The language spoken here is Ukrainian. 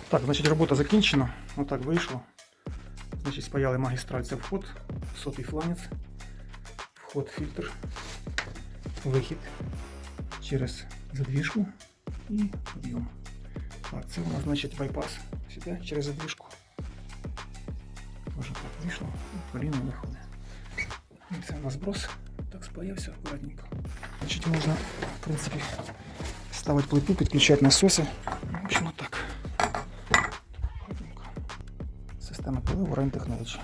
Так, значить, робота закінчена. Отак вийшло. Значить, спаяли магістраль, це вход, сотий фланець, вход, фільтр, вихід через задвижку і підйом. Так, це у нас, значить, байпас сюди через задвижку. Може так вийшло, коліно виходить. І це у нас брос. Так спаявся акуратненько. Значить, можна, в принципі, ставити плиту, підключати насоси. В общем, отак. Система поливу Rain Technology.